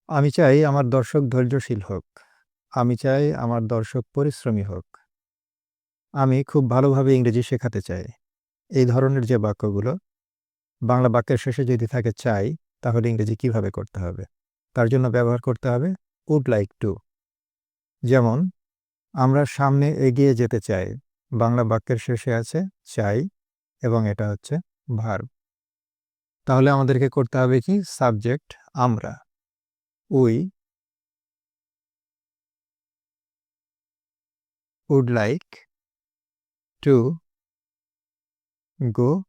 আমি চাই আমার দর্শক ধৈর্যশীল হোক। আমি চাই আমার দর্শক পরিশ্রমী হোক। আমি খুব ভালোভাবে ইংরেজি শেখাতে চাই। এই ধরনের যে বাক্যগুলো, বাংলা বাক্যের শেষে যদি থাকে চাই, তাহলে ইংরেজি কিভাবে করতে হবে? তার জন্য ব্যবহার করতে হবে would like to। যেমন, আমরা সামনে এগিয়ে যেতে চাই। বাংলা বাক্যের শেষে আছে চাই এবং এটা হচ্ছে ভার্ব। তাহলে আমাদেরকে করতে হবে কি? সাবজেক্ট আমরা। We would like to go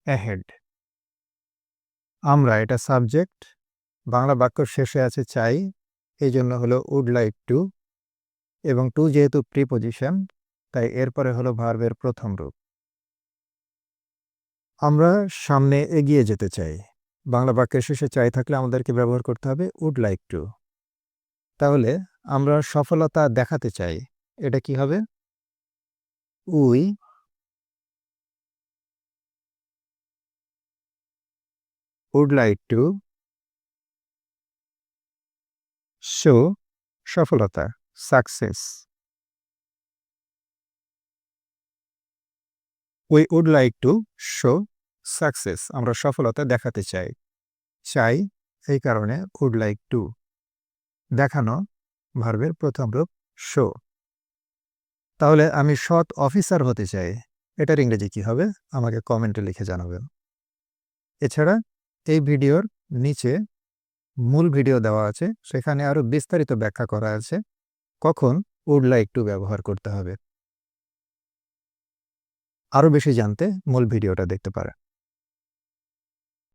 ahead। আমরা এটা সাবজেক্ট, বাংলা বাক্যর শেষে আছে চাই, এই জন্য হলো would like to, এবং টু যেহেতু প্রিপজিশন, তাই এরপরে হলো ভার্বের প্রথম রূপ। আমরা সামনে এগিয়ে যেতে চাই। বাংলা বাক্যের শেষে চাই থাকলে আমাদেরকে ব্যবহার করতে হবে would like to। তাহলে আমরা সফলতা দেখাতে চাই, এটা কি হবে? We would like to show সফলতা, success. We would like to show success। আমরা সফলতা দেখাতে চাই। চাই এই কারণে would like to। দেখানো ভার্বের প্রথম রূপ শো। তাহলে আমি সৎ অফিসার হতে চাই, এটার ইংরেজি কি হবে? আমাকে কমেন্টে লিখে জানাবেন। এছাড়া এই ভিডিওর নিচে মূল ভিডিও দেওয়া আছে, সেখানে আরও বিস্তারিত ব্যাখ্যা করা আছে কখন would like to ব্যবহার করতে হবে। আরও বেশি জানতে মূল ভিডিওটা দেখতে পারেন।